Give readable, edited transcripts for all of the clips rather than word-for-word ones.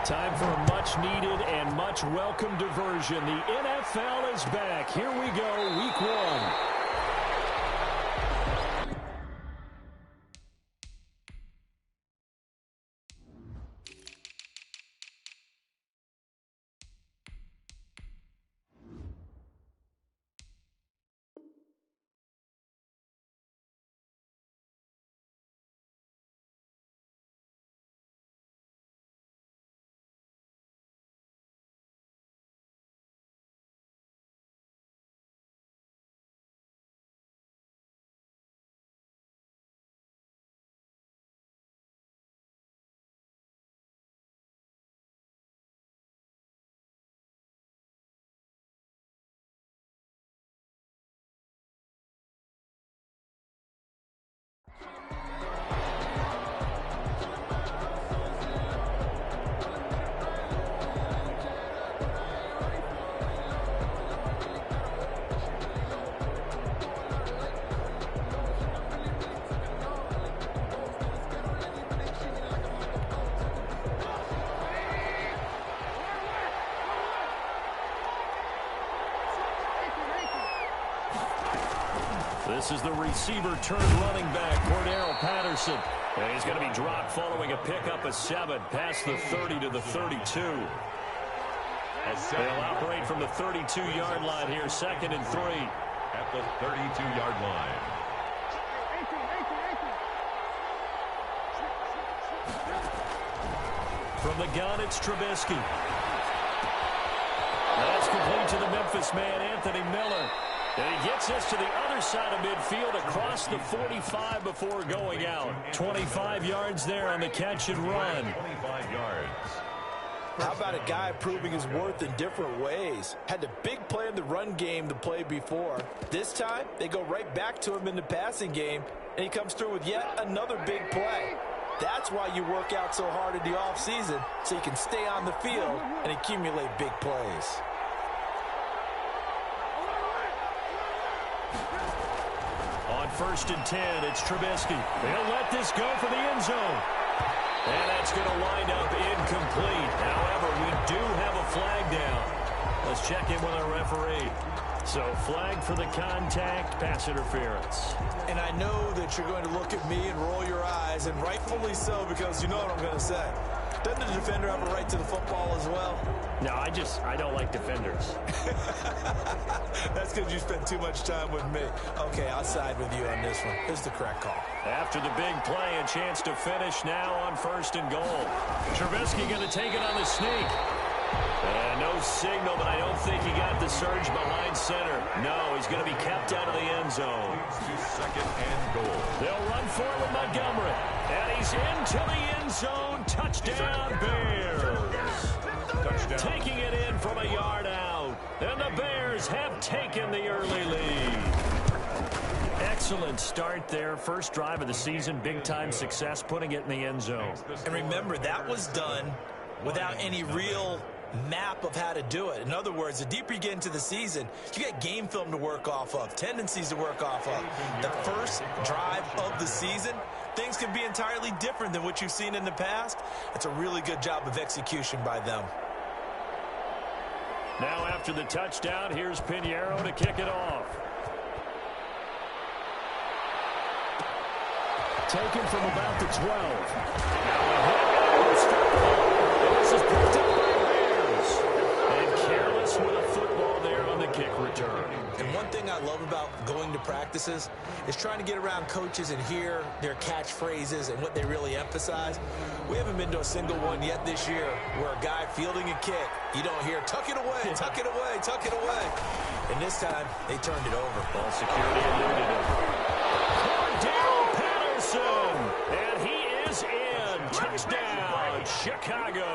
Time for a much-needed and much-welcome diversion. The NFL is back. Here we go, Week 1. This is the receiver turned running back, Cordero Patterson. And he's going to be dropped following a pickup of 7 past the 30 to the 32. They'll operate from the 32-yard line here, 2nd and 3. At the 32-yard line. From the gun, it's Trubisky. That's complete to the Memphis man, Anthony Miller. And he gets us to the other side of midfield across the 45 before going out. 25 yards there on the catch and run. 25 yards. How about a guy proving his worth in different ways? Had a big play in the run game the play before. This time, they go right back to him in the passing game, and he comes through with yet another big play. That's why you work out so hard in the offseason, so you can stay on the field and accumulate big plays. On 1st and 10, it's Trubisky. They'll let this go for the end zone. And that's going to wind up incomplete. However, we do have a flag down. Let's check in with our referee. So, flag for the contact, pass interference. And I know that you're going to look at me and roll your eyes, and rightfully so, because you know what I'm going to say. Doesn't the defender have a right to the football as well? No, I don't like defenders. That's because you spent too much time with me. Okay, I'll side with you on this one. This is the correct call. After the big play, a chance to finish now on 1st and goal. Trubisky going to take it on the sneak. No signal, but I don't think he got the surge behind center. No, he's going to be kept out of the end zone. To 2nd and goal. They'll run forward Montgomery. And he's into the end zone. Touchdown, Bears. Touchdown. Taking it in from a yard out. And the Bears have taken the early lead. Excellent start there. First drive of the season. Big-time success putting it in the end zone. And remember, that was done without any real map of how to do it. In other words, the deeper you get into the season, you get game film to work off of, tendencies to work off of. The first drive of the season, things can be entirely different than what you've seen in the past. It's a really good job of execution by them. Now after the touchdown, here's Pinheiro to kick it off. Taken from about the 12. Now a hit. This is picked up by Bears. And careless with a football there on the kick return. And one thing I love about going to practices is trying to get around coaches and hear their catchphrases and what they really emphasize. We haven't been to a single one yet this year where a guy fielding a kick, you don't hear, tuck it away, tuck it away, tuck it away. And this time, they turned it over. Ball security eluded him. Cordero Patterson, and he is in. Touchdown, Chicago.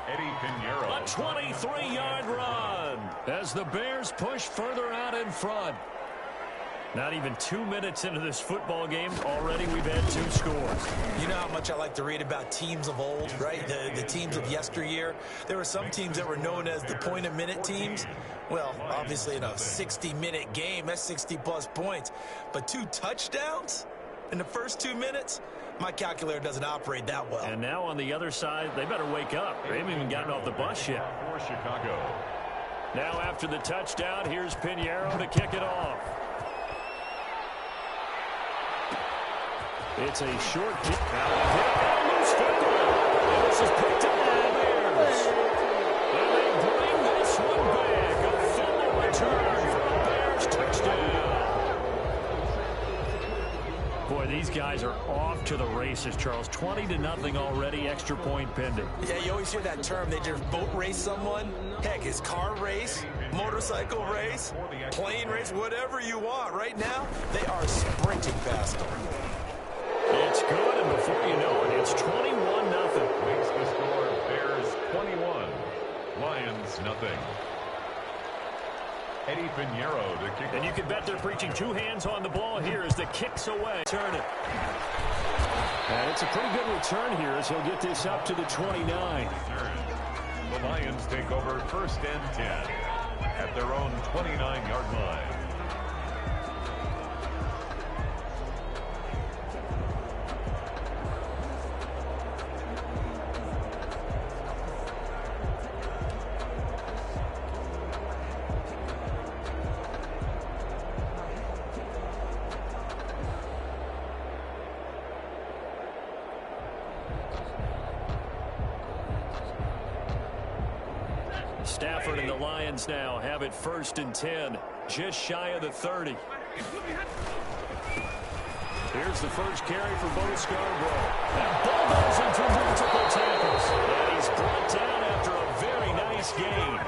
Eddie Pinheiro. A 23-yard run as the Bears push further out in front. Not even 2 minutes into this football game, already we've had 2 scores. You know how much I like to read about teams of old, right? The teams of yesteryear. There were some teams that were known as the point-a-minute teams. Well, obviously in a 60-minute game, that's 60-plus points. But 2 touchdowns in the first 2 minutes? My calculator doesn't operate that well. And now on the other side, they better wake up. They haven't even gotten off the bus yet. For Chicago. Now after the touchdown, here's Pinheiro to kick it off. It's a short kick. Now a hit and loose football. And this is picked up by the Bears. And they bring this one back. A fumble return for a Bears touchdown. Boy, these guys are off to the races, Charles. 20-0 already, extra point pending. Yeah, you always hear that term. They just boat race someone. Heck, it's car race, motorcycle race, plane race, whatever you want. Right now, they are sprinting past them. It's good, and before you know it, it's 21-0. Makes the score Bears 21, Lions nothing. Eddie Pinheiro to kick. And you can bet they're preaching two hands on the ball here as the kick's away. Turn it. And it's a pretty good return here as he'll get this up to the 29. The Lions take over 1st and 10 at their own 29-yard line. Stafford and the Lions now have it 1st and 10, just shy of the 30. Here's the first carry for Bo Scarborough. That ball goes into multiple tackles. And he's brought down after a very nice gain.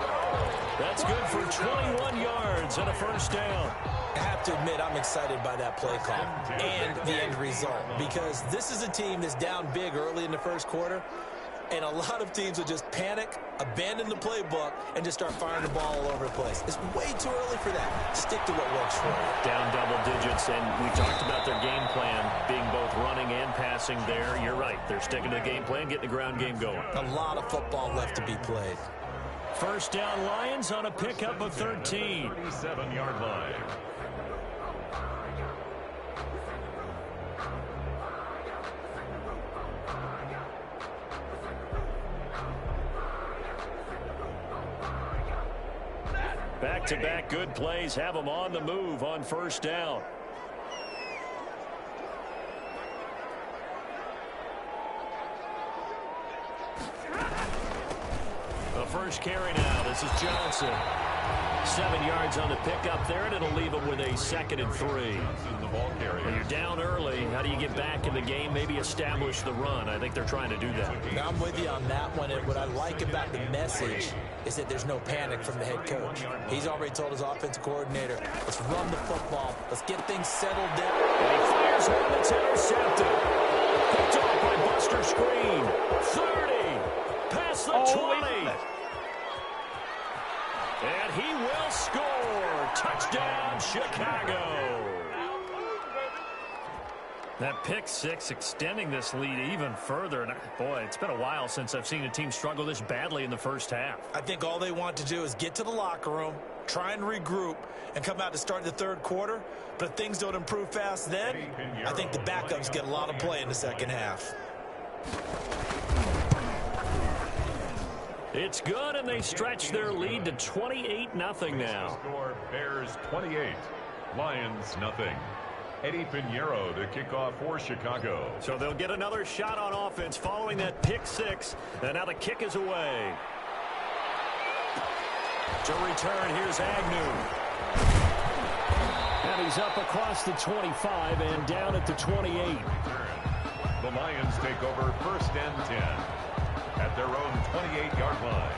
That's good for 21 yards and a 1st down. I have to admit, I'm excited by that play call and the end result, because this is a team that's down big early in the 1st quarter, and a lot of teams will just panic, abandon the playbook, and just start firing the ball all over the place. It's way too early for that. Stick to what works for you. Down double digits, and we talked about their game plan being both running and passing there. You're right. They're sticking to the game plan, getting the ground game going. A lot of football left to be played. 1st down, Lions on a pickup of 13. 37-yard line. Back-to-back good plays have them on the move on 1st down. The first carry now. This is Johnson. 7 yards on the pickup there, and it'll leave them with a 2nd and 3. The ball carrier. When you're down early, how do you get back in the game, maybe establish the run? I think they're trying to do that. Now I'm with you on that one, and what I like about the message is that there's no panic from the head coach. He's already told his offensive coordinator, let's run the football, let's get things settled down. And he fires one that's intercepted. Picked off by Buster Screen. 30. Past the 20. And he will score. Touchdown, Chicago. That pick six extending this lead even further. And boy, it's been a while since I've seen a team struggle this badly in the 1st half. I think all they want to do is get to the locker room, try and regroup, and come out to start the 3rd quarter. But if things don't improve fast then, I think the backups get a lot of play in the 2nd half. It's good, and they stretch their lead to 28-0 now. Score Bears 28, Lions nothing. Eddie Pinheiro to kick off for Chicago. So they'll get another shot on offense following that pick six. And now the kick is away. To return, here's Agnew. And he's up across the 25 and down at the 28. The Lions take over 1st and 10 at their own 28-yard line.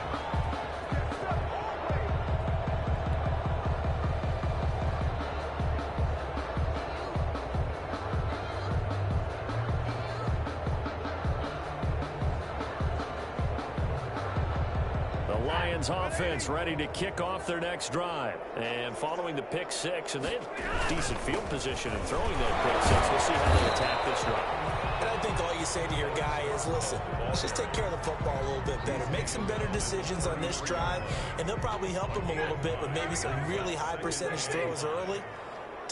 Lions offense ready to kick off their next drive. And following the pick six, and they have decent field position in throwing that pick six. We'll see how they attack this drive. And I think all you say to your guy is, listen, let's just take care of the football a little bit better. Make some better decisions on this drive, and they'll probably help him a little bit with maybe some really high percentage throws early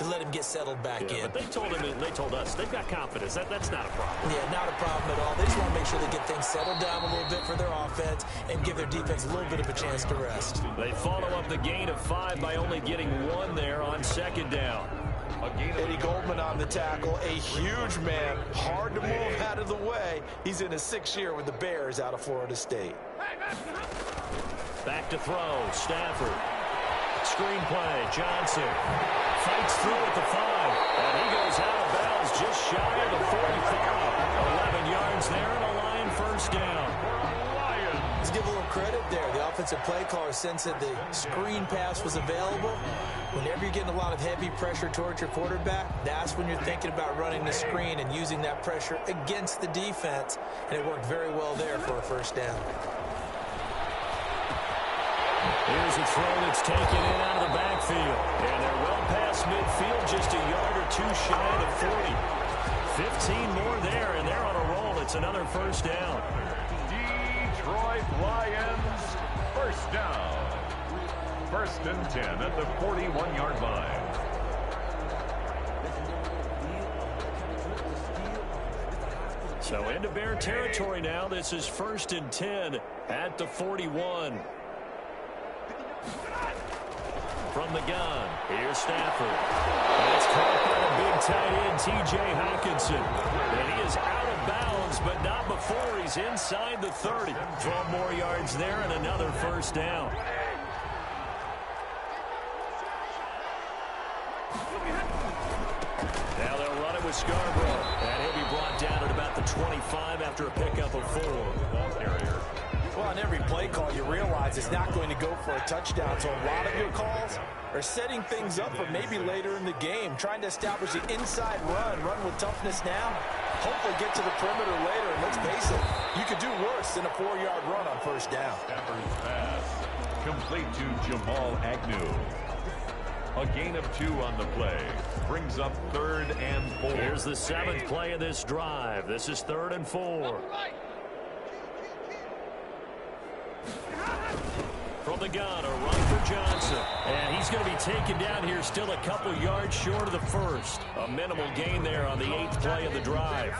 to let him get settled back in. But they told us they've got confidence. That's not a problem. Yeah, not a problem at all. They just want to make sure they get things settled down a little bit for their offense and give their defense a little bit of a chance to rest. They follow up the gain of 5 by only getting 1 there on second down. Eddie Goldman on the tackle, a huge man, hard to move out of the way. He's in his 6th year with the Bears out of Florida State. Back to throw, Stafford. Screen play, Johnson. Fights through at the 5, and he goes out of bounds just shy of the 45. 11 yards there and a Lion first down. Let's give a little credit there. The offensive play caller sensed that the screen pass was available. Whenever you're getting a lot of heavy pressure towards your quarterback, that's when you're thinking about running the screen and using that pressure against the defense. And it worked very well there for a first down. Here's a throw that's taken in out of the backfield. And they're well past midfield, just a yard or 2 shy of the 40. 15 more there, and they're on a roll. It's another first down. Detroit Lions, first down. 1st and 10 at the 41-yard line. So into Bear territory now. This is 1st and 10 at the 41. From the gun, here's Stafford. That's caught by the big tight end, T.J. Hawkinson. And he is out of bounds, but not before he's inside the 30. 12 more yards there and another first down. Now they'll run it with Scarborough. And he'll be brought down at about the 25 after a pickup of 4. Well, on every play call, you realize it's not going to go for a touchdown. So a lot of your calls are setting things up for maybe later in the game, trying to establish the inside run with toughness now, hopefully get to the perimeter later. And let's face it, you could do worse than a 4-yard run on first down. Stafford's pass complete to Jamal Agnew. A gain of 2 on the play. Brings up 3rd and 4. Here's the 7th play of this drive. This is 3rd and 4. From the gun, a run for Johnson. And he's going to be taken down here, still a couple yards short of the first. A minimal gain there on the 8th play of the drive.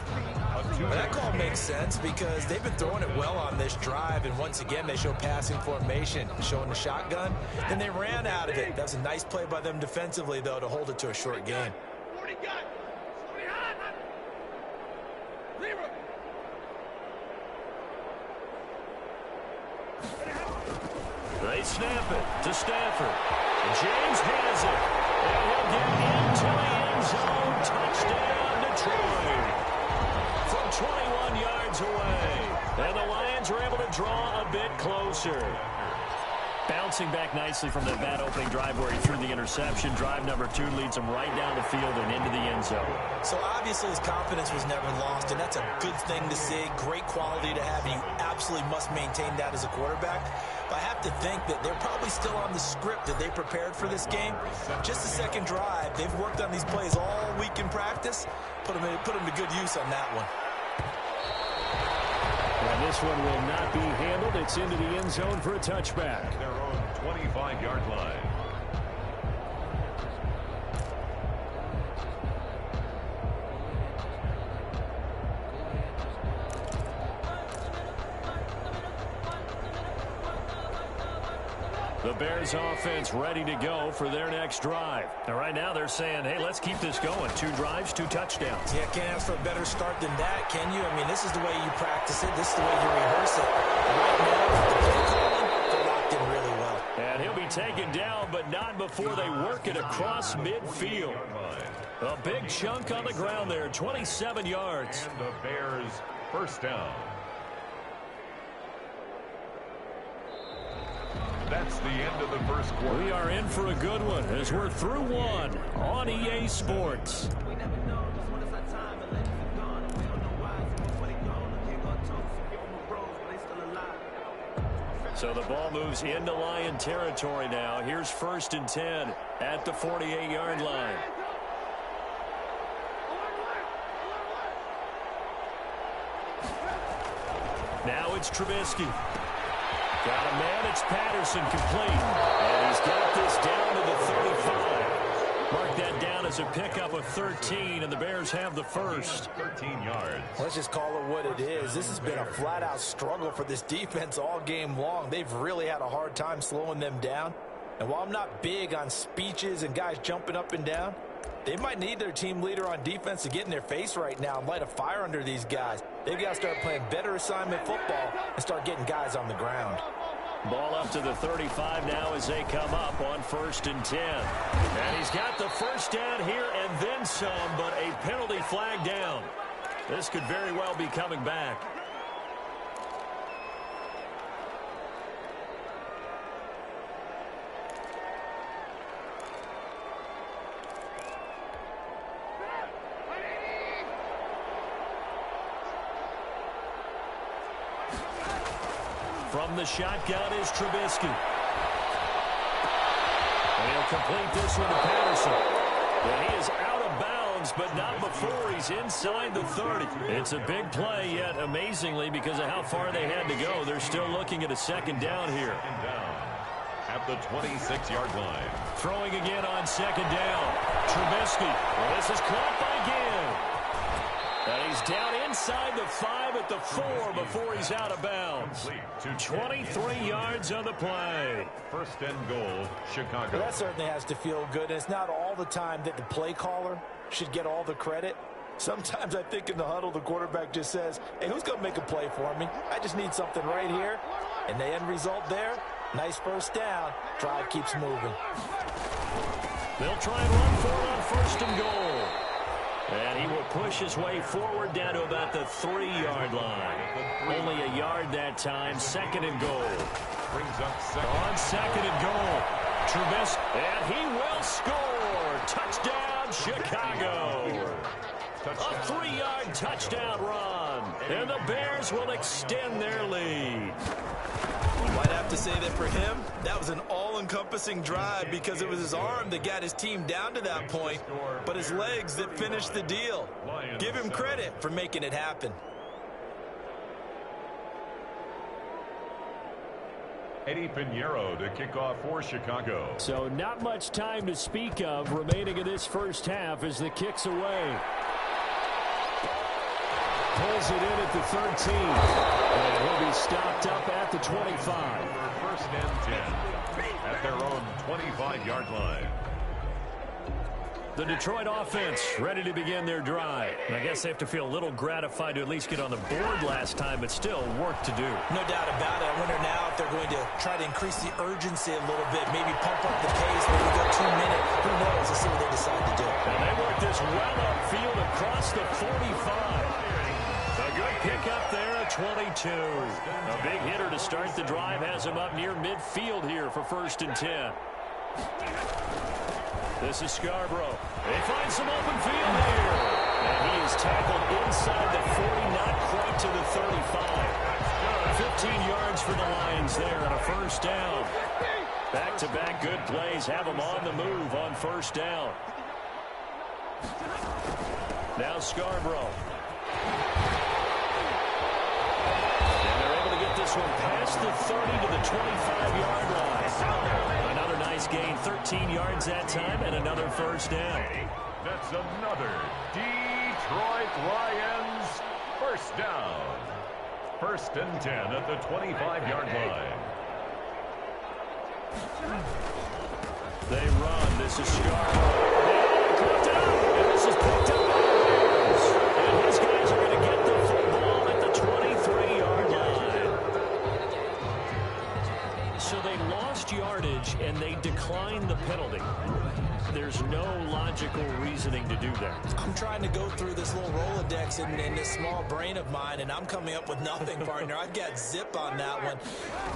Well, that call makes sense because they've been throwing it well on this drive, and once again they show passing formation, showing the shotgun. Then they ran out of it. That was a nice play by them defensively, though, to hold it to a short gain. They snap it to Stafford. James has it. And he'll get into the end zone. Touchdown, Detroit. From 21 yards away. And the Lions are able to draw a bit closer. Bouncing back nicely from that bad opening drive where he threw the interception. Drive number 2 leads him right down the field and into the end zone. So obviously his confidence was never lost, and that's a good thing to see. Great quality to have, and you absolutely must maintain that as a quarterback. But I have to think that they're probably still on the script that they prepared for this game. Just the second drive. They've worked on these plays all week in practice. Put them to good use on that one. And this one will not be handled. It's into the end zone for a touchback. Their own 25-yard line. The Bears offense ready to go for their next drive. And right now they're saying, hey, let's keep this going. 2 drives, 2 touchdowns. Yeah, can't ask for a better start than that, can you? I mean, this is the way you practice it. This is the way you rehearse it. Right now, the play calling, they're locked in really well. And he'll be taken down, but not before they work it across midfield. A big chunk on the ground there, 27 yards. And the Bears first down. That's the end of the first quarter. We are in for a good one as we're through one on EA Sports. So the ball moves into Lion territory now. Here's 1st and 10 at the 48-yard line. Now it's Trubisky. Got a man, it's Patterson complete. And he's got this down to the 35. Mark that down as a pickup of 13, and the Bears have the first. 13 yards. Let's just call it what it is. This has been a flat-out struggle for this defense all game long. They've really had a hard time slowing them down. And while I'm not big on speeches and guys jumping up and down, they might need their team leader on defense to get in their face right now and light a fire under these guys. They've got to start playing better assignment football and start getting guys on the ground. Ball up to the 35 now as they come up on 1st and 10. And he's got the first down here and then some, but a penalty flag down. This could very well be coming back. From the shotgun is Trubisky. And he'll complete this one to Patterson. And he is out of bounds, but not before he's inside the 30. It's a big play, yet amazingly, because of how far they had to go, they're still looking at a second down here. At the 26-yard line. Throwing again on second down. Trubisky. Well, this is caught by Gibb. And he's down inside the 5 at the 4 before he's out of bounds. 23 yards on the play. 1st and goal, Chicago. Well, that certainly has to feel good. And it's not all the time that the play caller should get all the credit. Sometimes I think in the huddle, the quarterback just says, hey, who's going to make a play for me? I just need something right here. And the end result there, nice first down. Drive keeps moving. They'll try and run for it on 1st and goal. And he will push his way forward down to about the 3-yard line. Only a yard that time. 2nd and goal. Brings up second. On 2nd and goal. Trubisky. And he will score. Touchdown, Chicago. A 3-yard touchdown run. And the Bears will extend their lead. Might have to say that for him, that was an all-encompassing drive because it was his arm that got his team down to that point, but his legs that finished the deal. Give him credit for making it happen. Eddie Pinheiro to kick off for Chicago. So not much time to speak of remaining in this first half as the kick's away. Pulls it in at the 13. And he'll be stopped up at the 25. 1st and 10 at their own 25-yard line. The Detroit offense ready to begin their drive. And I guess they have to feel a little gratified to at least get on the board last time, but still work to do. No doubt about it. I wonder now if they're going to try to increase the urgency a little bit, maybe pump up the pace, maybe go 2 minutes. Who knows? Let's see what they decide to do. And they work this well upfield across the 45. A good pickup there at 22. A big hitter to start the drive has him up near midfield here for 1st and 10. This is Scarborough. They find some open field here. And he is tackled inside the 40, not quite to the 35. 15 yards for the Lions there and a 1st down. Back-to-back good plays have them on the move on 1st down. Now Scarborough. This one past the 30 to the 25-yard line. Another nice gain, 13 yards that time, and another 1st down. That's another Detroit Lions 1st down. 1st and 10 at the 25-yard line. They run. This is Scarborough. Clipped out. And this is picked up by the Bears. And his guys are going to get the football at the 23-yard line. So they lost yardage, and they declined the penalty. There's no logical reasoning to do that. I'm trying to go through this little Rolodex in this small brain of mine, and I'm coming up with nothing, partner. I've got zip on that one.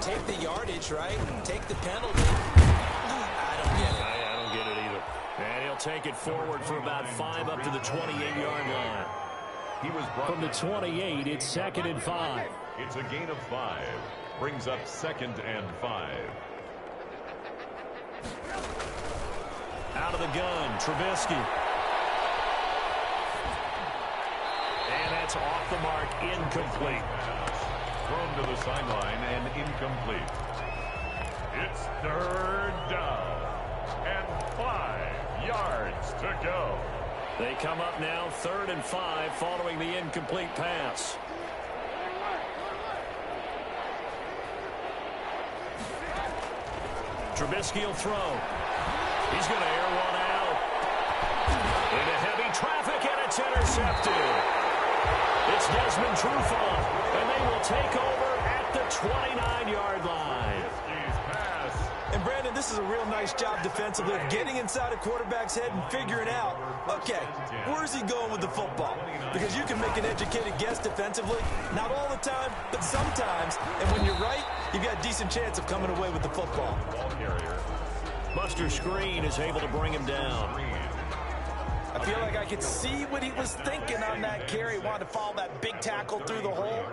Take the yardage, right? Take the penalty. I don't get it. I don't get it either. And he'll take it forward for about 5 up to the 28-yard line. He was brought from the 28, it's 2nd and 5. It's a gain of 5. Brings up 2nd and 5. Out of the gun, Trubisky. And that's off the mark, incomplete. Thrown to the sideline and incomplete. It's 3rd down and 5 yards to go. They come up now 3rd and 5 following the incomplete pass. Trubisky will throw. He's going to air one out. Into heavy traffic, and it's intercepted. It's Desmond Trufant, and they will take over at the 29-yard line. And, Brandon, this is a real nice job defensively of getting inside a quarterback's head and figuring out, okay, where's he going with the football? Because you can make an educated guess defensively, not all the time, but sometimes. And when you're right, you've got a decent chance of coming away with the football. Buster Screen is able to bring him down. I feel like I could see what he was thinking on that carry. Wanted to follow that big tackle through the hole.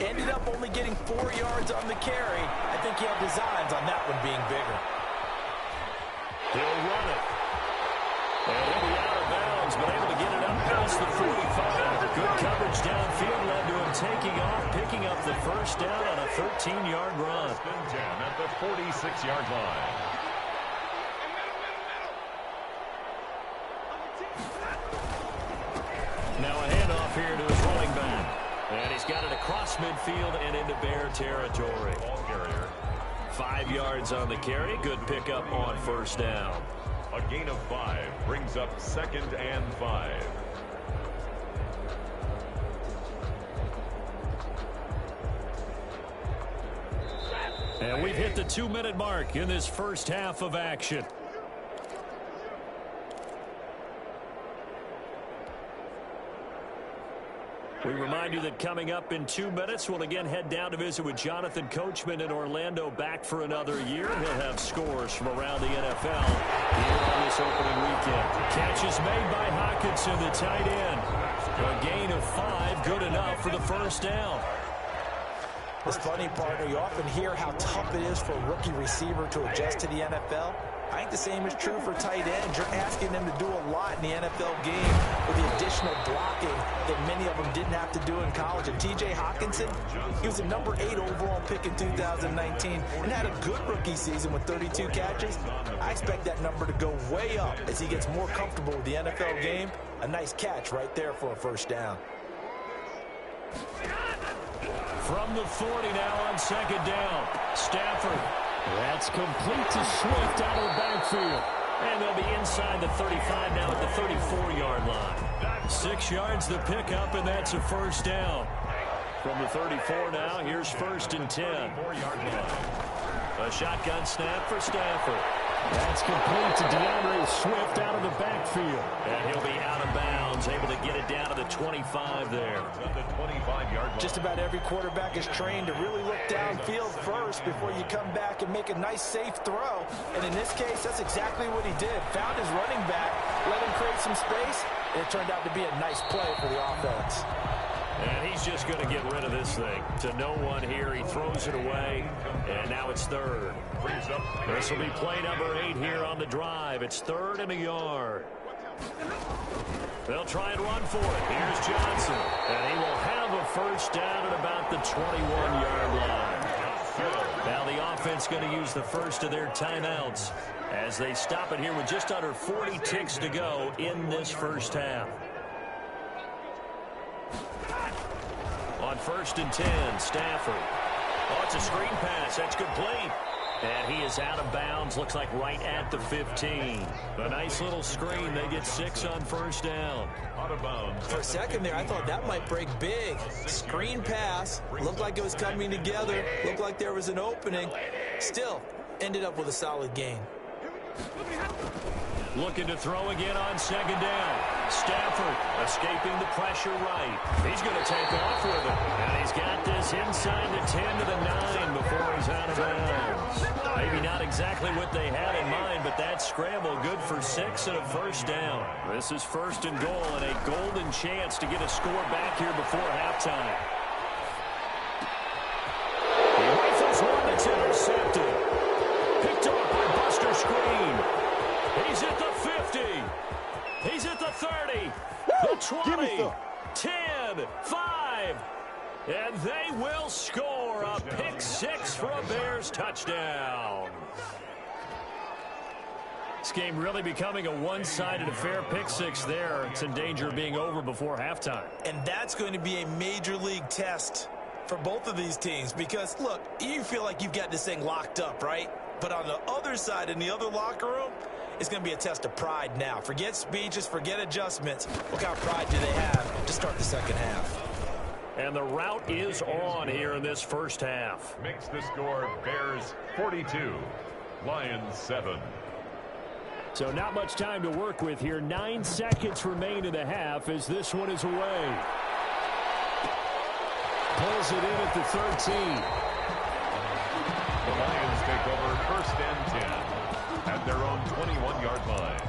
Ended up only getting 4 yards on the carry. I think he had designs on that one being bigger. He'll run it. And he'll be out of bounds, but able to get it up past the 45. Good coverage downfield led to him taking off, picking up the first down on a 13-yard run. At the 46-yard line. Now a handoff here to his running back. And he's got it across midfield and into Bear territory. 5 yards on the carry. Good pickup on first down. A gain of 5 brings up 2nd and 5. And we've hit the 2-minute mark in this first half of action. We remind you that coming up in 2 minutes, we'll again head down to visit with Jonathan Coachman in Orlando, back for another year. He'll have scores from around the NFL here on this opening weekend. Catch is made by Hockenson, the tight end. A gain of 5, good enough for the first down. This funny, partner, you often hear how tough it is for a rookie receiver to adjust to the NFL. I think the same is true for tight ends. You're asking them to do a lot in the NFL game with the additional blocking that many of them didn't have to do in college. And T.J. Hockenson, he was a number 8 overall pick in 2019 and had a good rookie season with 32 catches. I expect that number to go way up as he gets more comfortable with the NFL game. A nice catch right there for a first down. From the 40 now on second down. Stafford. That's complete to Swift out of the backfield. And they'll be inside the 35 now at the 34-yard line. 6 yards the pickup, and that's a first down. From the 34 now, here's 1st and 10. A shotgun snap for Stafford. That's complete to DeAndre Swift out of the backfield. And he'll be out of bounds, able to get it down to the 25 there. Just about every quarterback is trained to really look downfield first before you come back and make a nice, safe throw. And in this case, that's exactly what he did. Found his running back, let him create some space, and it turned out to be a nice play for the offense. And he's just going to get rid of this thing. To no one here. He throws it away. And now it's 3rd. This will be play number 8 here on the drive. It's 3rd and a yard. They'll try and run for it. Here's Johnson. And he will have a first down at about the 21-yard line. Now the offense going to use the first of their timeouts as they stop it here with just under 40 ticks to go in this first half. On 1st and 10, Stafford. Oh, it's a screen pass. That's complete. And he is out of bounds. Looks like right at the 15. A nice little screen. They get 6 on first down. Out of bounds. For a second there, I thought that might break big. Screen pass. Looked like it was coming together. Looked like there was an opening. Still, ended up with a solid gain. Looking to throw again on second down. Stafford escaping the pressure right. He's going to take off with it. And he's got this inside the 10 to the 9 before he's out of bounds. Maybe not exactly what they had in mind, but that scramble good for 6 and a first down. This is 1st and goal and a golden chance to get a score back here before halftime. He rifles one that's intercepted. Picked off by Buster Screen. He's at the 50. He's at the 30. The 20. 10. 5. And they will score a pick 6 for a Bears touchdown. It's game really becoming a one-sided affair. Pick six there. It's in danger of being over before halftime. And that's going to be a major league test for both of these teams because, look, you feel like you've got this thing locked up, right? But on the other side, in the other locker room, it's going to be a test of pride now. Forget speeches, forget adjustments. What kind of pride do they have to start the second half? And the route is on here in this first half. Makes the score Bears 42, Lions 7. So not much time to work with here. 9 seconds remain in the half as this one is away. Pulls it in at the 13. The Lions take over first and 10 at their own 21-yard line.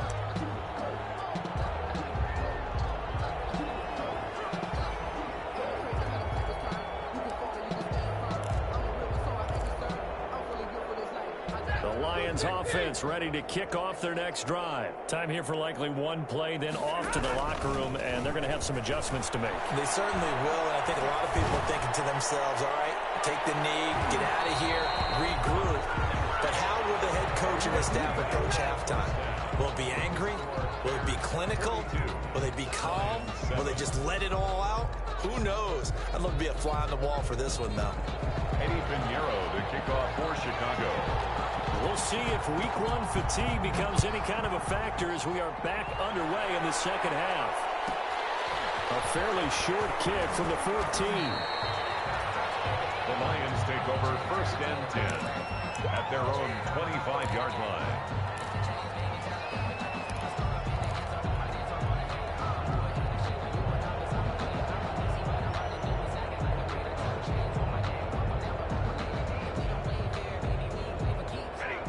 Lions offense ready to kick off their next drive. Time here for likely one play, then off to the locker room, and they're going to have some adjustments to make. They certainly will, and I think a lot of people are thinking to themselves, all right, take the knee, get out of here, regroup. But how will the head coach and his staff approach halftime? Will it be angry? Will it be clinical? Will they be calm? Will they just let it all out? Who knows? I'd love to be a fly on the wall for this one, though. Eddie Pinheiro, the kickoff for Chicago. We'll see if week one fatigue becomes any kind of a factor as we are back underway in the second half. A fairly short kick from the 14. The Lions take over first and 10 at their own 25-yard line.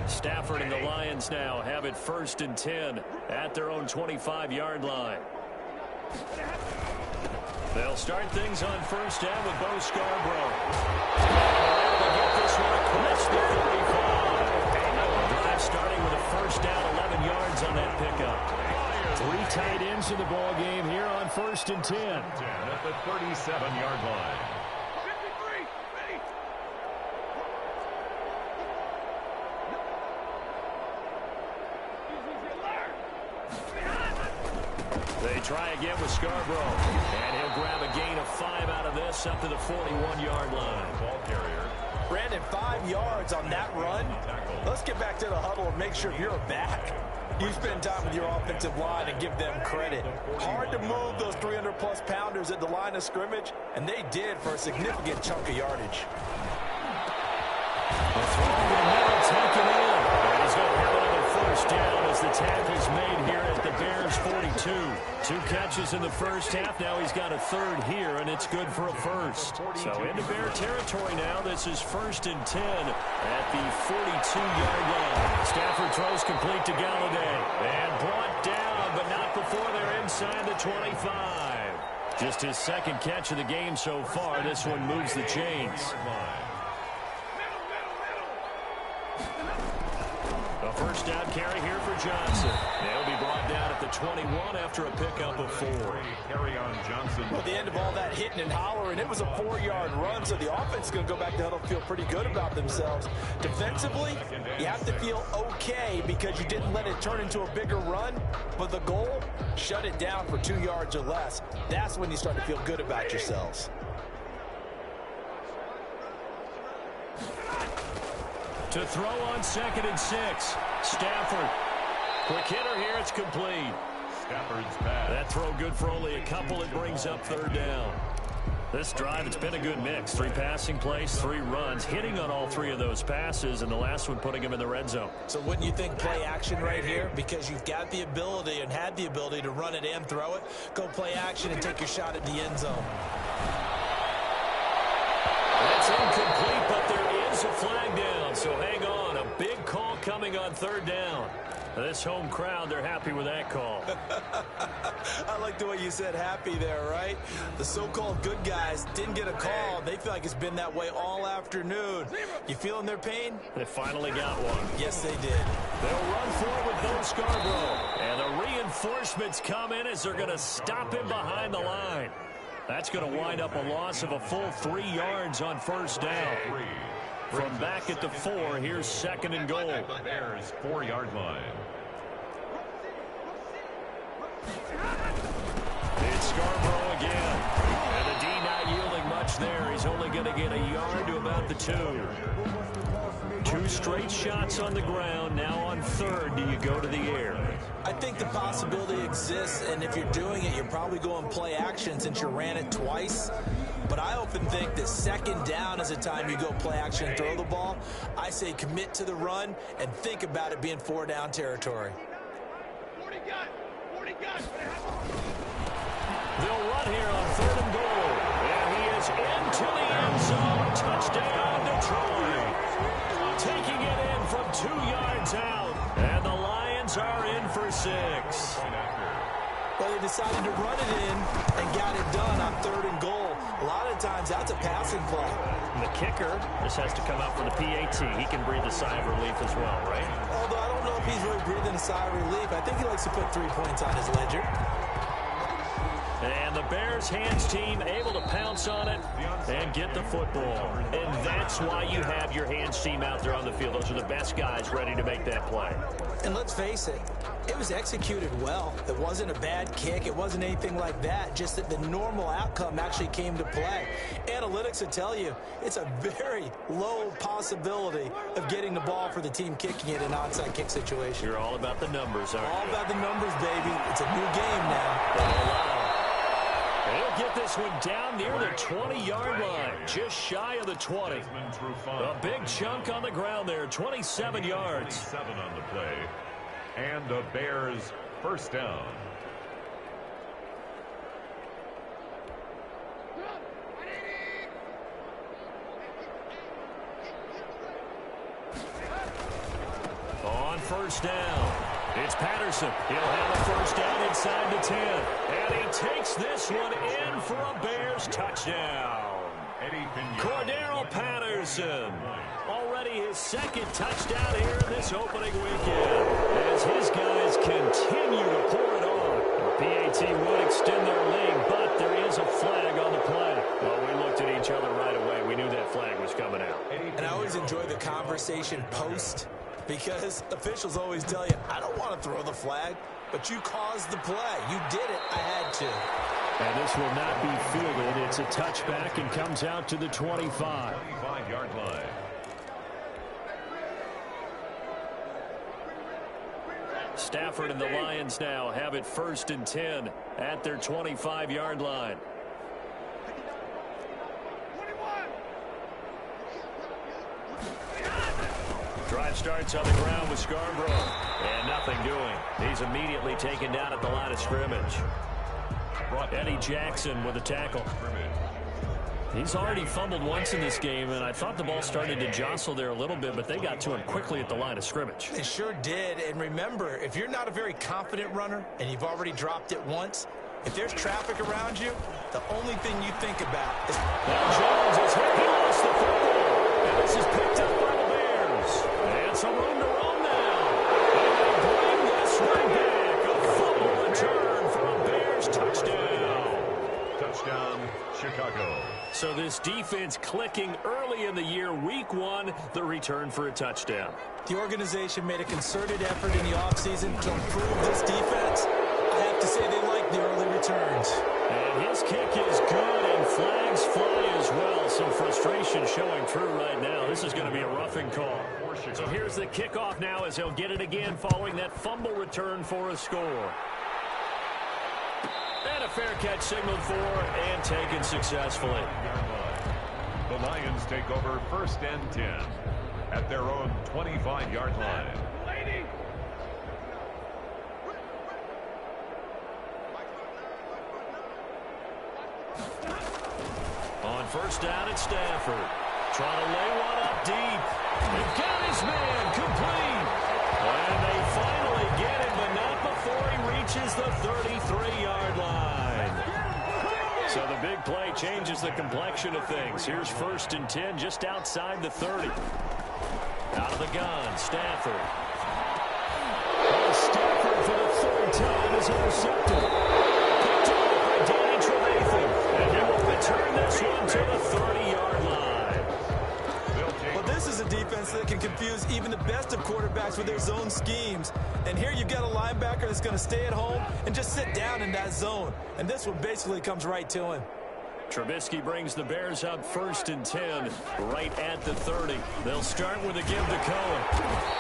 Stafford and the Lions now have it first and 10 at their own 25-yard line. They'll start things on first down with Bo Scarborough. Able to get this one across the 45. Drive starting with a first down, 11 yards on that pickup. 3 tight ends in the ball game here on first and 10. At the 37-yard line. They try again with Scarborough, and he'll grab a gain of 5 out of this up to the 41-yard line. Ball carrier. Brandon, 5 yards on that run. Let's get back to the huddle and make sure you're back. You spend time with your offensive line and give them credit. Hard to move those 300-plus pounders at the line of scrimmage, and they did for a significant chunk of yardage. The throw in the middle, taken in. And he's going to have another first down as the tackle's made here at the Bears 42. 2 catches in the first half. Now he's got a third here, and it's good for a first. So into Bear territory now. This is first and 10 at the 42-yard line. Stafford throws complete to Galladay. And brought down, but not before they're inside the 25. Just his second catch of the game so far. This one moves the chains. A first down carry here for Johnson. They'll be brought down at the 21 after a pickup of 4. Carry on Johnson. At the end of all that hitting and hollering, it was a 4-yard run, so the offense is going to go back to huddle and feel pretty good about themselves. Defensively, you have to feel okay because you didn't let it turn into a bigger run, but the goal, shut it down for 2 yards or less. That's when you start to feel good about yourselves. To throw on 2nd and 6. Stafford. Quick hitter here. It's complete. Stafford's pass. That throw good for only a couple. It brings up 3rd down. This drive, it's been a good mix. 3 passing plays, 3 runs, hitting on all 3 of those passes, and the last one putting him in the red zone. So wouldn't you think play action right here? Because you've got the ability and had the ability to run it and throw it. Go play action and take your shot at the end zone. That's incomplete, but there is a flag down, so hang on. A big call coming on 3rd down. This home crowd, they're happy with that call. I like the way you said happy there, right? The so-called good guys didn't get a call. They feel like it's been that way all afternoon. You feeling their pain? They finally got one. Yes, they did. They'll run forward with Bo Scarborough. And the reinforcements come in as they're going to stop him behind the line. That's going to wind up a loss of a full 3 yards on first down. From back at the 4, here's 2nd and goal. Bears 4-yard line. It's Scarborough again. And the D not yielding much there. He's only going to get a yard to about the 2. 2 straight shots on the ground. Now on 3rd, do you go to the air? I think the possibility exists, and if you're doing it, you're probably going play action since you ran it twice. But I often think that 2nd down is a time you go play action and throw the ball. I say commit to the run and think about it being 4 down territory. They'll run here on 3rd and goal. And he is into the end zone. Touchdown, Detroit. Taking it in from 2 yards out. And the Lions are in for 6. Well, they decided to run it in and got it done on 3rd and goal. A lot of times, that's a passing play. And the kicker just has to come out for the PAT. He can breathe a sigh of relief as well, right? Although I don't know if he's really breathing a sigh of relief. I think he likes to put 3 points on his ledger. And the Bears hands team able to pounce on it and get the football. And that's why you have your hands team out there on the field. Those are the best guys ready to make that play. And let's face it, it was executed well. It wasn't a bad kick. It wasn't anything like that. Just that the normal outcome actually came to play. Analytics will tell you it's a very low possibility of getting the ball for the team kicking it in an onside kick situation. You're all about the numbers, aren't you? All about the numbers, baby. It's a new game now. They'll get this one down near the 20-yard line, just shy of the 20. A big chunk on the ground there, 27 yards. 7 on the play, and the Bears' 1st down. On 1st down, it's Patterson. He'll have a 1st down inside the 10. And he takes this one in for a Bears touchdown. Cordero Patterson. Already his 2nd touchdown here in this opening weekend. As his guys continue to pour it on. The PAT would extend their lead, but there is a flag on the play. Well, we looked at each other right away. We knew that flag was coming out. And I always enjoy the conversation post, because officials always tell you, I don't want to throw the flag, but you caused the play. You did it. I had to. And this will not be fielded. It's a touchback and comes out to the 25. 25-yard line. Stafford and the Lions now have it 1st and 10 at their 25-yard line. Drive starts on the ground with Scarborough. And nothing doing. He's immediately taken down at the line of scrimmage. Eddie Jackson with a tackle. He's already fumbled once in this game, and I thought the ball started to jostle there a little bit, but they got to him quickly at the line of scrimmage. They sure did. And remember, if you're not a very confident runner and you've already dropped it once, if there's traffic around you, the only thing you think about is... Now Jones is hit. He lost the football. And this is picked up by the Bears. And some room to run now. And they bring this one back. A fumble return for a Bears touchdown. Touchdown, Chicago. So this defense clicking early in the year, week 1, the return for a touchdown. The organization made a concerted effort in the offseason to improve this defense. I have to say they like the early returns. And his kick is good, and flags fly as well. Some frustration showing through right now. This is going to be a roughing call. So here's the kickoff now as he'll get it again following that fumble return for a score. And a fair catch signaled for and taken successfully. The Lions take over 1st and 10 at their own 25-yard line. On 1st down at Stafford. Trying to lay one up deep. They've got his man complete. And they finally get him, but not before he reaches the 33-yard line. So the big play changes the complexion of things. Here's 1st and 10 just outside the 30. Out of the gun, Stafford. Well, Stafford for the 3rd time is intercepted. Picked off by Danny Trevathan. And he will return this one to the 30-yard line. Well, this is a defense that can confuse even the best of quarterbacks with their zone schemes. And here you've got a linebacker that's going to stay at home and just sit down in that zone. And this one basically comes right to him. Trubisky brings the Bears up 1st and 10, right at the 30. They'll start with a give to Cohen.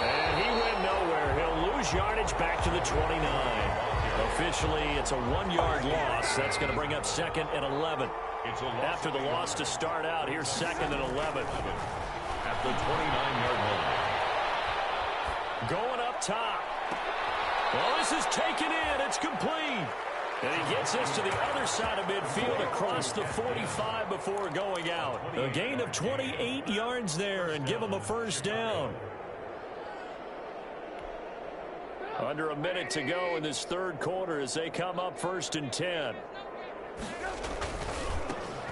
And he went nowhere. He'll lose yardage back to the 29. Officially, it's a 1-yard loss. That's going to bring up 2nd and 11. After the loss to start out, here's 2nd and 11. At the 29-yard line. Going up top. Well, this is taken in. It's complete. And he gets us to the other side of midfield across the 45 before going out. A gain of 28 yards there and give him a 1st down. Under a minute to go in this 3rd quarter as they come up 1st and 10.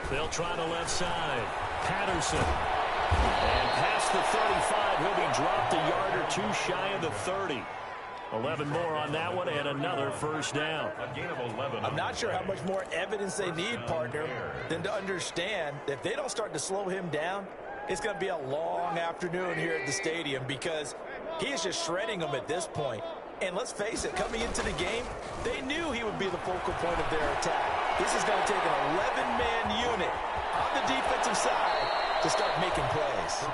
They'll try the left side. Patterson. And past the 35, he'll be dropped a yard or 2 shy of the 30. 11 more on that one and another 1st down. A gain of 11. I'm not sure how much more evidence they need, partner, than to understand that if they don't start to slow him down, it's going to be a long afternoon here at the stadium because he is just shredding them at this point. And let's face it, coming into the game, they knew he would be the focal point of their attack. This is going to take an 11-man unit on the defensive side to start making plays.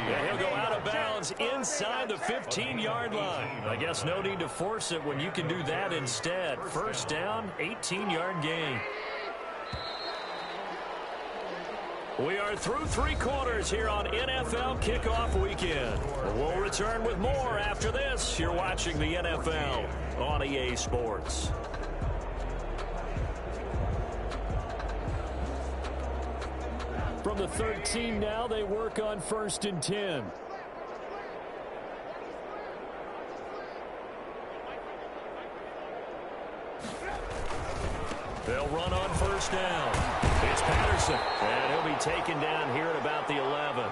Yeah, he'll go out of bounds inside the 15-yard line. I guess no need to force it when you can do that instead. 1st down, 18-yard gain. We are through 3 quarters here on NFL Kickoff Weekend. We'll return with more after this. You're watching the NFL on EA Sports. From the 13 now, they work on 1st and 10. They'll run on 1st down. It's Patterson. And he'll be taken down here at about the 11.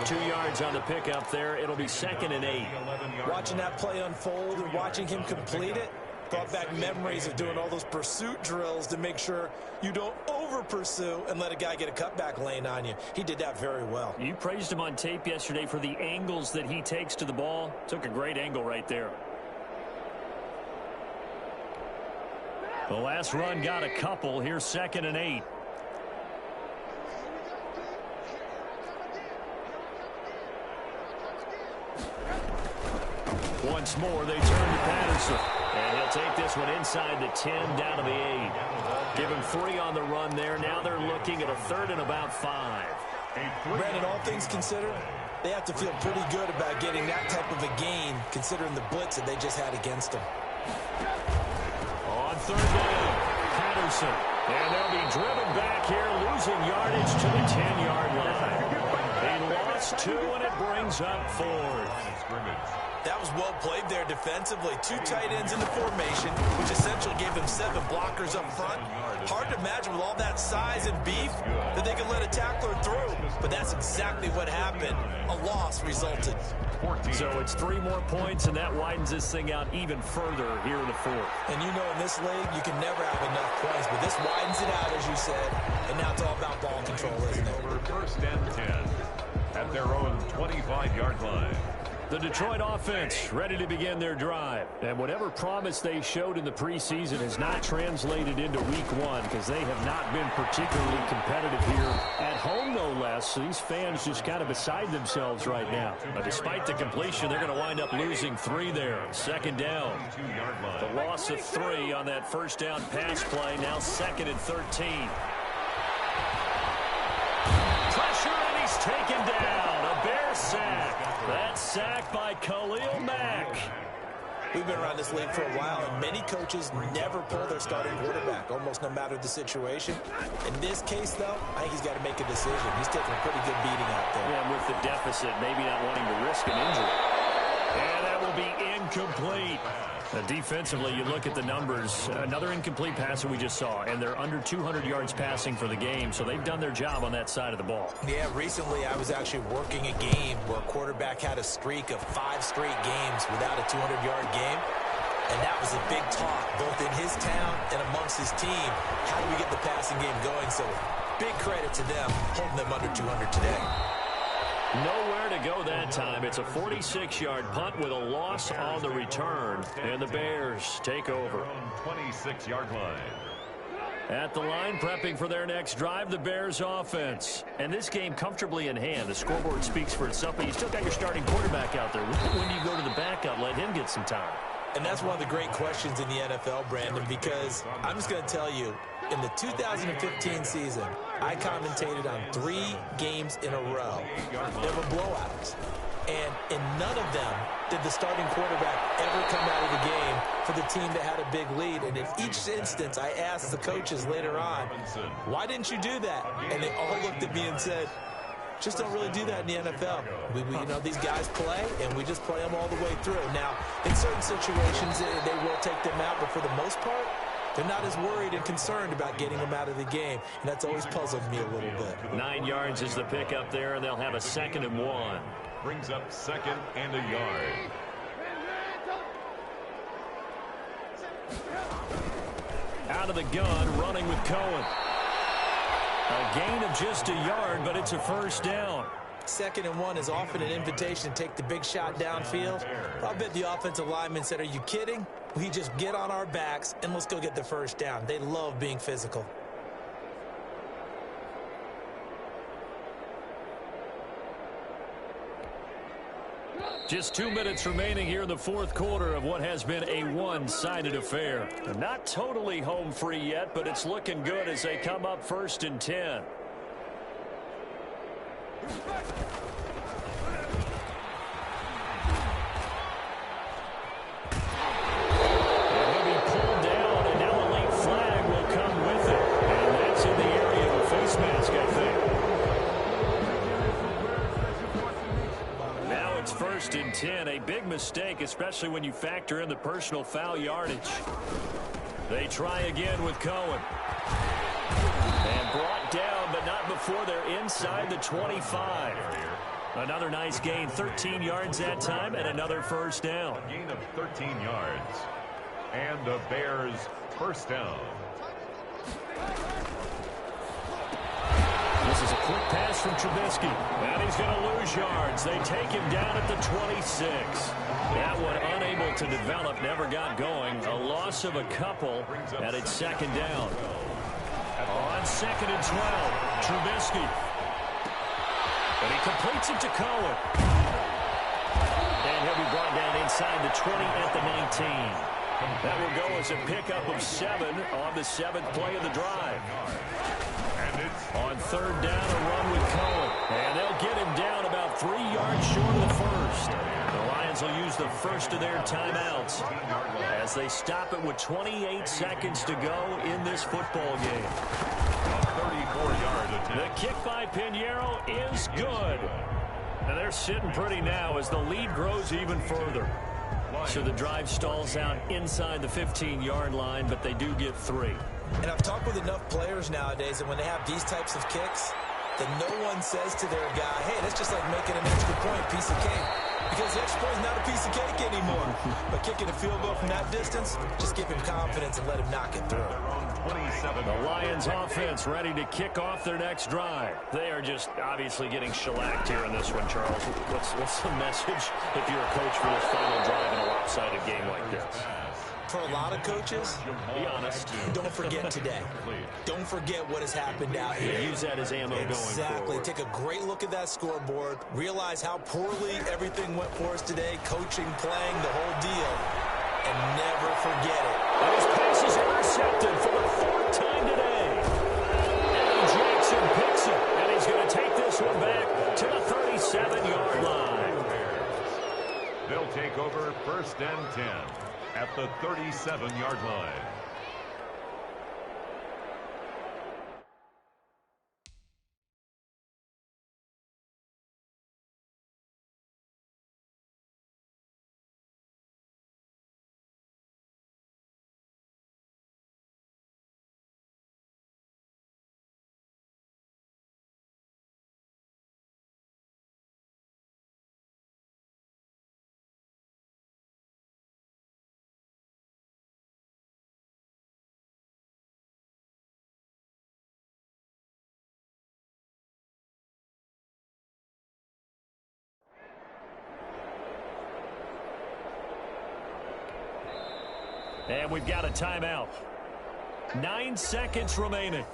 2 yards on the pickup there. It'll be 2nd and 8. Watching that play unfold and watching him complete it brought back memories of doing all those pursuit drills to make sure you don't over-pursue and let a guy get a cutback lane on you. He did that very well. You praised him on tape yesterday for the angles that he takes to the ball. Took a great angle right there. The last run got a couple. Here's 2nd and 8. Once more, they turn to Patterson. And he'll take this one inside the 10, down to the 8. Give him 3 on the run there. Now they're looking at a 3rd and about 5. Brandon, all things considered, they have to feel pretty good about getting that type of a gain, considering the blitz that they just had against them. On 3rd down, Patterson. And they'll be driven back here, losing yardage to the 10-yard line. He lost 2, and it brings up 4th. That was well played there defensively. 2 tight ends in the formation, which essentially gave them 7 blockers up front. Hard to imagine with all that size and beef that they could let a tackler through. But that's exactly what happened. A loss resulted. So it's 3 more points, and that widens this thing out even further here in the 4th. And you know in this league, you can never have enough points. But this widens it out, as you said. And now it's all about ball control, isn't it? Over 1st and 10 at their own 25-yard line. The Detroit offense ready to begin their drive. And whatever promise they showed in the preseason has not translated into week 1 because they have not been particularly competitive here at home, no less. So these fans just kind of beside themselves right now. But despite the completion, they're going to wind up losing 3 there. 2nd down. The loss of 3 on that 1st down pass play. Now 2nd and 13. Pressure, and he's taken down. A Bear sack. That sack by Khalil Mack. We've been around this league for a while, and many coaches never pull their starting quarterback, almost no matter the situation. In this case, though, I think he's got to make a decision. He's taking a pretty good beating out there. Yeah, with the deficit, maybe not wanting to risk an injury. And that will be incomplete. Defensively, you look at the numbers. Another incomplete pass that we just saw, and they're under 200 yards passing for the game, so they've done their job on that side of the ball. Yeah, recently I was actually working a game where a quarterback had a streak of 5 straight games without a 200-yard game, and that was a big talk, both in his town and amongst his team. How do we get the passing game going? So big credit to them, holding them under 200 today. Nowhere to go that time. It's a 46-yard punt with a loss on the return. And the Bears take over. 26-yard line. At the line, prepping for their next drive, the Bears offense. And this game comfortably in hand. The scoreboard speaks for itself, but you still got your starting quarterback out there. When do you go to the backup, let him get some time? And that's one of the great questions in the NFL, Brandon, because I'm just going to tell you, in the 2015 season, I commentated on 3 games in a row. They were blowouts. And in none of them did the starting quarterback ever come out of the game for the team that had a big lead. And in each instance, I asked the coaches later on, why didn't you do that? And they all looked at me and said, just don't really do that in the NFL. You know, these guys play, and we just play them all the way through. Now, in certain situations, they will take them out, but for the most part, they're not as worried and concerned about getting them out of the game, and that's always puzzled me a little bit. 9 yards is the pickup there, and they'll have a 2nd and 1. Brings up 2nd and a yard. Out of the gun, running with Cohen. A gain of just a yard, but it's a first down. 2nd and 1 is often an invitation to take the big shot downfield. I bet the offensive lineman said, are you kidding? We just get on our backs and let's go get the first down. They love being physical. Just 2 minutes remaining here in the 4th quarter of what has been a one-sided affair. Not totally home free yet, but it's looking good as they come up 1st and 10. First and 10, a big mistake, especially when you factor in the personal foul yardage. They try again with Cohen. And brought down, but not before they're inside the 25. Another nice gain, 13 yards that time, and another first down. A gain of 13 yards. And the Bears first down. This is a quick pass from Trubisky. And he's going to lose yards. They take him down at the 26. That one unable to develop, never got going. A loss of a couple, and it's 2nd down. On 2nd and 12, Trubisky. And he completes it to Cohen. And he'll be brought down inside the 20 at the 19. That will go as a pickup of 7 on the 7th play of the drive. On 3rd down, a run with Cohen. And they'll get him down about 3 yards short of the first. The Lions will use the first of their timeouts as they stop it with 28 seconds to go in this football game. A 34-yard attempt. The kick by Pinheiro is good. And they're sitting pretty now as the lead grows even further. So the drive stalls out inside the 15-yard line, but they do get 3. And I've talked with enough players nowadays, and when they have these types of kicks, that no one says to their guy, hey, that's just like making an extra point, piece of cake. Because the extra point is not a piece of cake anymore. But kicking a field goal from that distance, just give him confidence and let him knock it through. The Lions offense ready to kick off their next drive. They are just obviously getting shellacked here in this one, Charles. What's the message if you're a coach for this final drive in a lopsided game like this? For a lot of coaches, be honest, don't forget today. Don't forget what has happened out here. Use that as ammo going forward. Exactly. Take a great look at that scoreboard. Realize how poorly everything went for us today. Coaching, playing, the whole deal. And never forget it. And his pass is intercepted for the 4th time today. And Jackson picks it. And he's going to take this one back to the 37-yard line. They'll take over 1st and 10. At the 37-yard line. And we've got a timeout. 9 seconds remaining.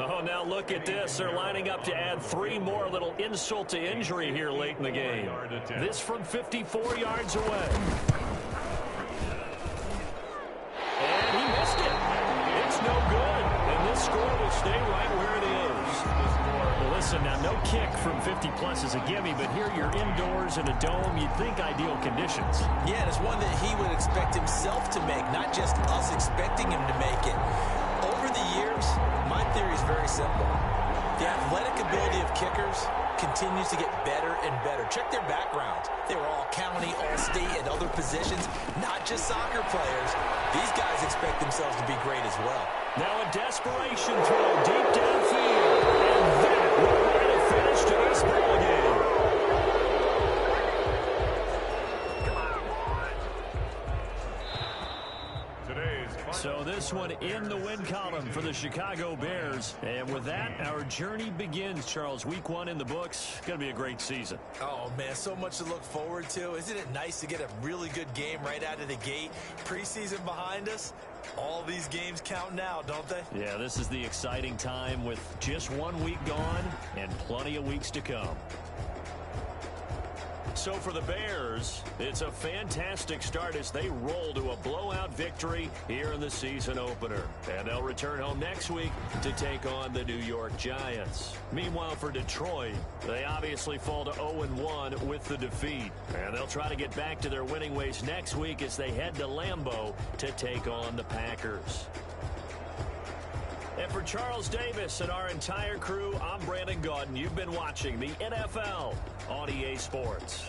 Oh, now look at this. They're lining up to add 3 more, a little insult to injury here late in the game. This from 54 yards away. And he missed it. It's no good. And this score will stay right where it is. Well, listen, now no kick from 50-plus is a gimme, but here you're indoors in a dome. You'd think ideal conditions. Yeah, and it's one that he would expect himself to make, not just us expecting him to make it. Over the years, my theory is very simple. The athletic ability of kickers continues to get better and better. Check their backgrounds. They were all county, all state, and other positions, not just soccer players. These guys expect themselves to be great as well. Now a desperation throw deep downfield. And that will write a finish to this ball game. So this one in the win column for the Chicago Bears. And with that, our journey begins, Charles. Week 1 in the books. Going to be a great season. Oh, man, so much to look forward to. Isn't it nice to get a really good game right out of the gate? Preseason behind us. All these games count now, don't they? Yeah, this is the exciting time with just 1 week gone and plenty of weeks to come. So for the Bears, it's a fantastic start as they roll to a blowout victory here in the season opener. And they'll return home next week to take on the New York Giants. Meanwhile, for Detroit, they obviously fall to 0-1 with the defeat. And they'll try to get back to their winning ways next week as they head to Lambeau to take on the Packers. And for Charles Davis and our entire crew, I'm Brandon Gaudin. You've been watching the NFL on EA Sports.